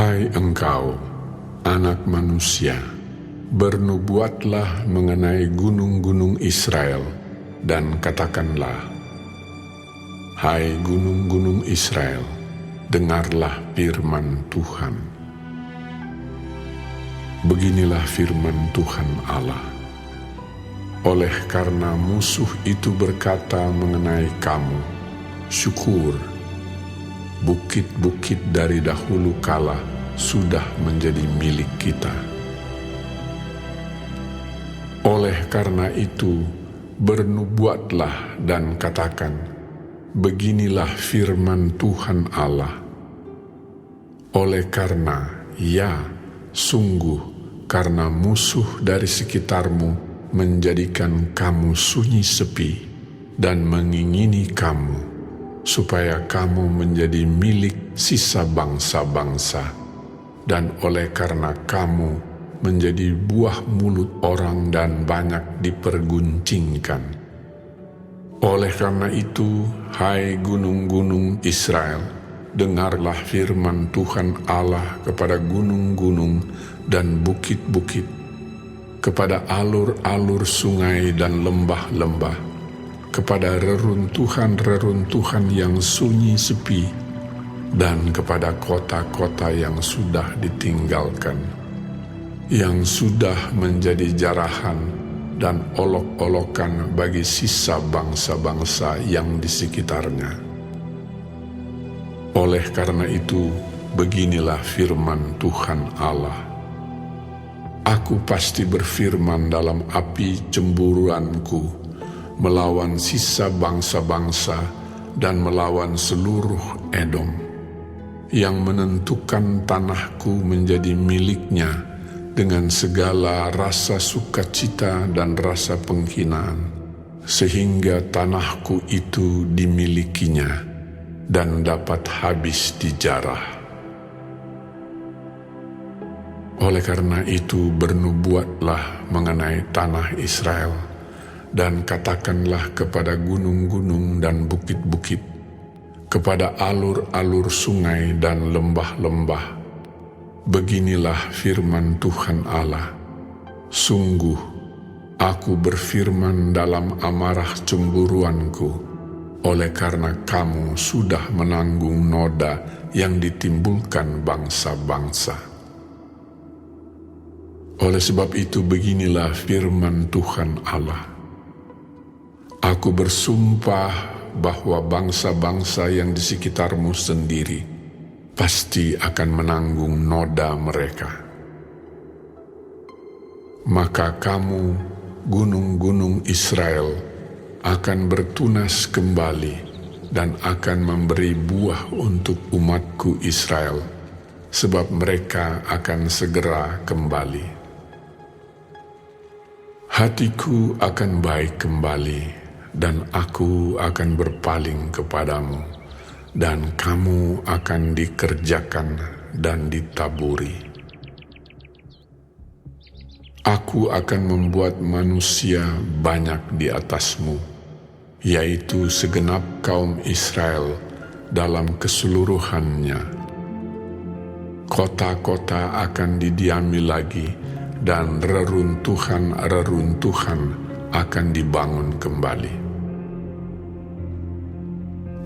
Hai engkau, anak manusia, bernubuatlah mengenai gunung-gunung Israel, dan katakanlah, hai gunung-gunung Israel, dengarlah firman Tuhan. Beginilah firman Tuhan Allah. Oleh karena musuh itu berkata mengenai kamu, syukur, bukit-bukit dari dahulu kala sudah menjadi milik kita. Oleh karena itu, bernubuatlah dan katakan, beginilah firman Tuhan Allah. Oleh karena, ya, sungguh, karena musuh dari sekitarmu menjadikan kamu sunyi sepi dan mengingini kamu, supaya kamu menjadi milik sisa bangsa-bangsa, dan oleh karena kamu menjadi buah mulut orang dan banyak diperguncingkan. Oleh karena itu, hai gunung-gunung Israel, dengarlah firman Tuhan Allah kepada gunung-gunung dan bukit-bukit, kepada alur-alur sungai dan lembah-lembah, kepada reruntuhan-reruntuhan yang sunyi sepi, dan kepada kota-kota yang sudah ditinggalkan, yang sudah menjadi jarahan dan olok-olokan bagi sisa bangsa-bangsa yang di sekitarnya. Oleh karena itu, beginilah firman Tuhan Allah. Aku pasti berfirman dalam api cemburuanku, melawan sisa bangsa-bangsa dan melawan seluruh Edom, yang menentukan tanahku menjadi miliknya dengan segala rasa sukacita dan rasa penghinaan, sehingga tanahku itu dimilikinya dan dapat habis dijarah. Oleh karena itu, bernubuatlah mengenai tanah Israel, dan katakanlah kepada gunung-gunung dan bukit-bukit, kepada alur-alur sungai dan lembah-lembah, beginilah firman Tuhan Allah. Sungguh, aku berfirman dalam amarah cemburuanku, oleh karena kamu sudah menanggung noda yang ditimbulkan bangsa-bangsa. Oleh sebab itu, beginilah firman Tuhan Allah. Aku bersumpah bahwa bangsa-bangsa yang di sekitarmu sendiri pasti akan menanggung noda mereka. Maka kamu, gunung-gunung Israel, akan bertunas kembali dan akan memberi buah untuk umatku Israel, sebab mereka akan segera kembali. Hatiku akan baik kembali, dan aku akan berpaling kepadamu, dan kamu akan dikerjakan dan ditaburi. Aku akan membuat manusia banyak di atasmu, yaitu segenap kaum Israel dalam keseluruhannya. Kota-kota akan didiami lagi, dan reruntuhan-reruntuhan akan dibangun kembali.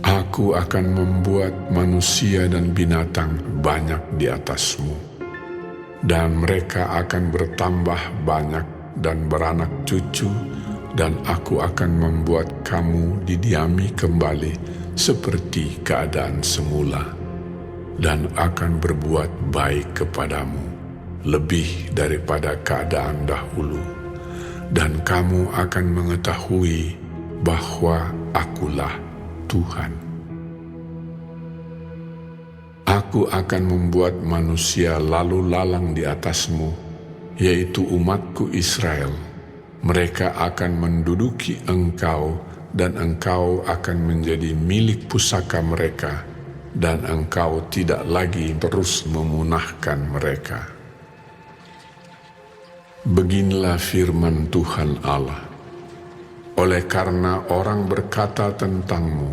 Aku akan membuat manusia dan binatang banyak di atasmu, dan mereka akan bertambah banyak dan beranak cucu, dan aku akan membuat kamu didiami kembali seperti keadaan semula, dan akan berbuat baik kepadamu lebih daripada keadaan dahulu, dan kamu akan mengetahui bahwa akulah Tuhan. Aku akan membuat manusia lalu lalang di atasmu, yaitu umatku Israel. Mereka akan menduduki engkau, dan engkau akan menjadi milik pusaka mereka, dan engkau tidak lagi terus memunahkan mereka. Beginilah firman Tuhan Allah. Oleh karena orang berkata tentangmu,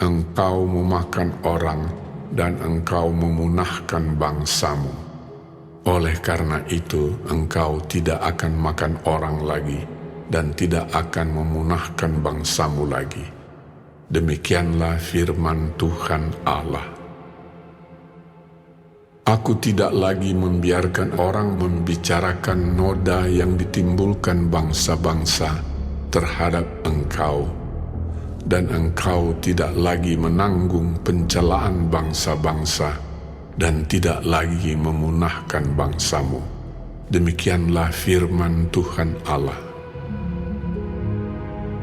engkau memakan orang dan engkau memunahkan bangsamu. Oleh karena itu, engkau tidak akan makan orang lagi dan tidak akan memunahkan bangsamu lagi. Demikianlah firman Tuhan Allah. Aku tidak lagi membiarkan orang membicarakan noda yang ditimbulkan bangsa-bangsa terhadap engkau, dan engkau tidak lagi menanggung pencelaan bangsa-bangsa dan tidak lagi memunahkan bangsamu. Demikianlah firman Tuhan Allah.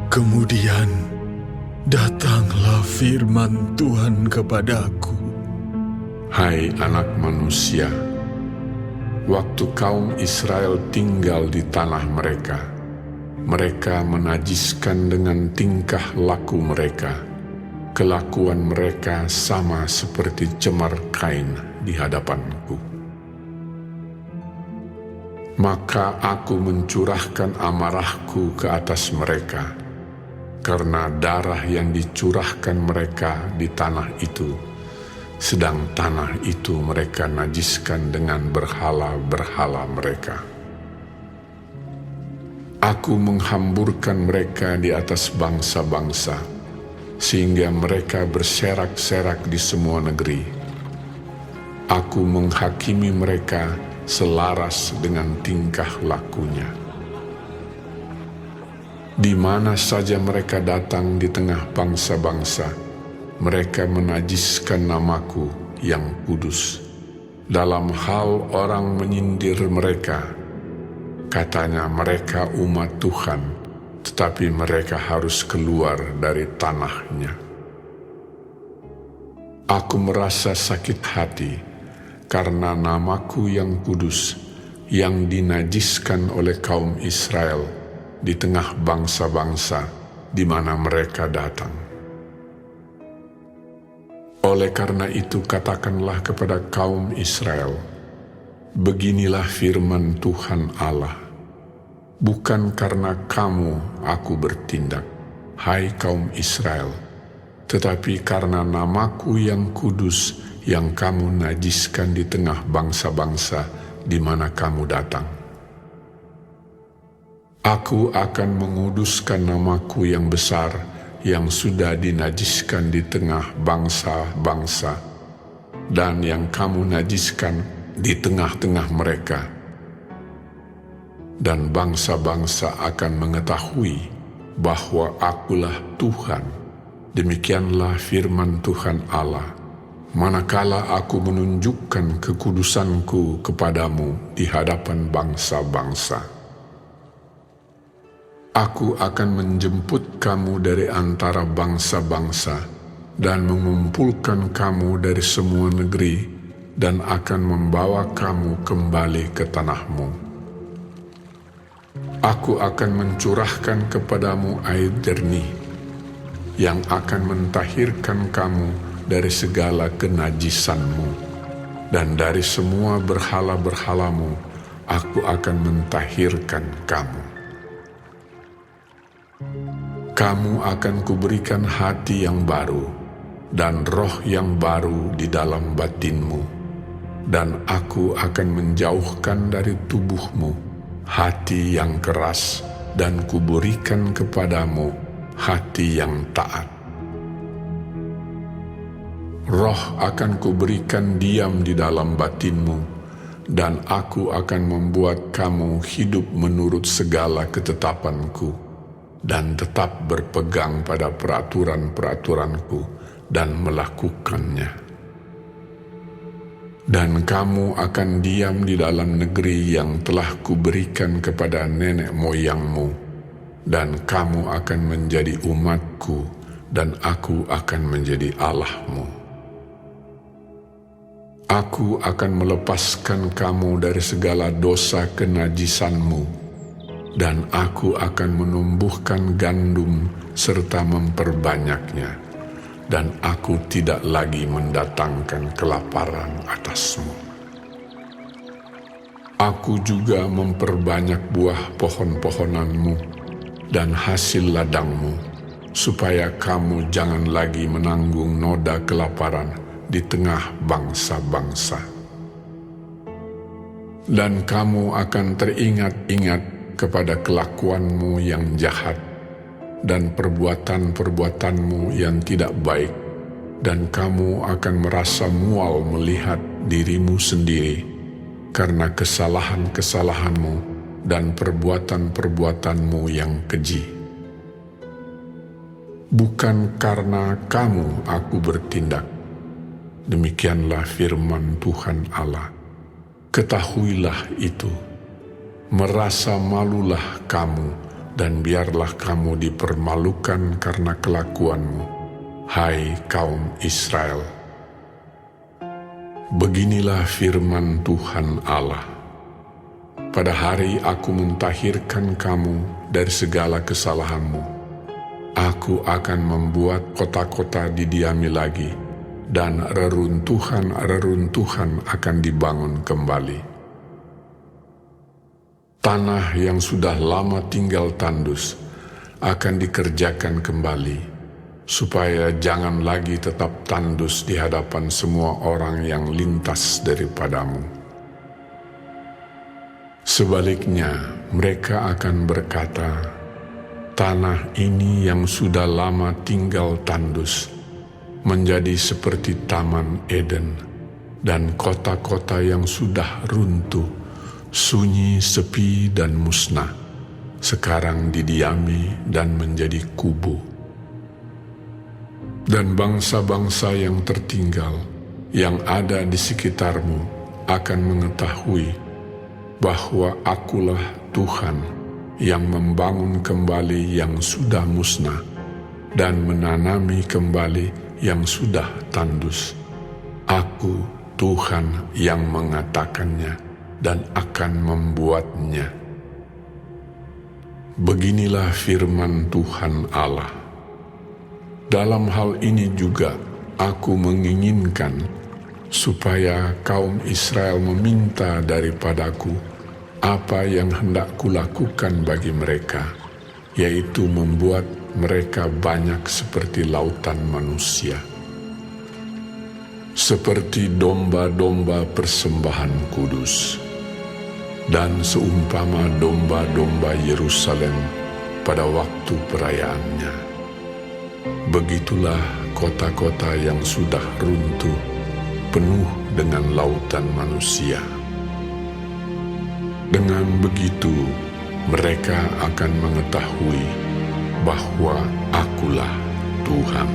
Kemudian datanglah firman Tuhan kepadaku. Hai anak manusia, waktu kaum Israel tinggal di tanah mereka, mereka menajiskan dengan tingkah laku mereka. Kelakuan mereka sama seperti cemar kain di hadapanku. Maka aku mencurahkan amarahku ke atas mereka, karena darah yang dicurahkan mereka di tanah itu, sedang tanah itu mereka najiskan dengan berhala-berhala mereka. Aku menghamburkan mereka di atas bangsa-bangsa, sehingga mereka berserak-serak di semua negeri. Aku menghakimi mereka selaras dengan tingkah lakunya. Di mana saja mereka datang di tengah bangsa-bangsa, mereka menajiskan namaku yang kudus. Dalam hal orang menyindir mereka, katanya mereka umat Tuhan, tetapi mereka harus keluar dari tanahnya. Aku merasa sakit hati karena namaku yang kudus yang dinajiskan oleh kaum Israel di tengah bangsa-bangsa di mana mereka datang. Oleh karena itu katakanlah kepada kaum Israel, beginilah firman Tuhan Allah. Bukan karena kamu aku bertindak, hai kaum Israel, tetapi karena namaku yang kudus yang kamu najiskan di tengah bangsa-bangsa di mana kamu datang. Aku akan menguduskan namaku yang besar yang sudah dinajiskan di tengah bangsa-bangsa, dan yang kamu najiskan di tengah-tengah mereka. Dan bangsa-bangsa akan mengetahui bahwa akulah Tuhan. Demikianlah firman Tuhan Allah, manakala aku menunjukkan kekudusanku kepadamu di hadapan bangsa-bangsa. Aku akan menjemput kamu dari antara bangsa-bangsa dan mengumpulkan kamu dari semua negeri dan akan membawa kamu kembali ke tanahmu. Aku akan mencurahkan kepadamu air jernih yang akan mentahirkan kamu dari segala kenajisanmu, dan dari semua berhala-berhalamu aku akan mentahirkan kamu. Kamu akan kuberikan hati yang baru dan roh yang baru di dalam batinmu, dan aku akan menjauhkan dari tubuhmu hati yang keras dan kuberikan kepadamu hati yang taat. Roh akan kuberikan diam di dalam batinmu, dan aku akan membuat kamu hidup menurut segala ketetapanku, dan tetap berpegang pada peraturan-peraturanku dan melakukannya. Dan kamu akan diam di dalam negeri yang telah kuberikan kepada nenek moyangmu, dan kamu akan menjadi umatku, dan aku akan menjadi Allahmu. Aku akan melepaskan kamu dari segala dosa kenajisanmu, dan aku akan menumbuhkan gandum serta memperbanyaknya, dan aku tidak lagi mendatangkan kelaparan atasmu. Aku juga memperbanyak buah pohon-pohonanmu dan hasil ladangmu, supaya kamu jangan lagi menanggung noda kelaparan di tengah bangsa-bangsa. Dan kamu akan teringat-ingat kepada kelakuanmu yang jahat dan perbuatan-perbuatanmu yang tidak baik, dan kamu akan merasa mual melihat dirimu sendiri karena kesalahan-kesalahanmu dan perbuatan-perbuatanmu yang keji. Bukan karena kamu aku bertindak, demikianlah firman Tuhan Allah. Ketahuilah itu, merasa malulah kamu, dan biarlah kamu dipermalukan karena kelakuanmu, hai kaum Israel. Beginilah firman Tuhan Allah. Pada hari aku mentahirkan kamu dari segala kesalahanmu, aku akan membuat kota-kota didiami lagi, dan reruntuhan-reruntuhan akan dibangun kembali. Tanah yang sudah lama tinggal tandus akan dikerjakan kembali, supaya jangan lagi tetap tandus di hadapan semua orang yang lintas daripadamu. Sebaliknya, mereka akan berkata, tanah ini yang sudah lama tinggal tandus menjadi seperti Taman Eden, dan kota-kota yang sudah runtuh, sunyi, sepi, dan musnah, sekarang didiami dan menjadi kubu. Dan bangsa-bangsa yang tertinggal yang ada di sekitarmu akan mengetahui bahwa akulah Tuhan yang membangun kembali yang sudah musnah dan menanami kembali yang sudah tandus. Aku Tuhan yang mengatakannya dan akan membuatnya. Beginilah firman Tuhan Allah. Dalam hal ini juga aku menginginkan supaya kaum Israel meminta daripadaku apa yang hendak kulakukan bagi mereka, yaitu membuat mereka banyak seperti lautan manusia, seperti domba-domba persembahan kudus, dan seumpama domba-domba Yerusalem pada waktu perayaannya. Begitulah kota-kota yang sudah runtuh, penuh dengan lautan manusia. Dengan begitu, mereka akan mengetahui bahwa akulah Tuhan.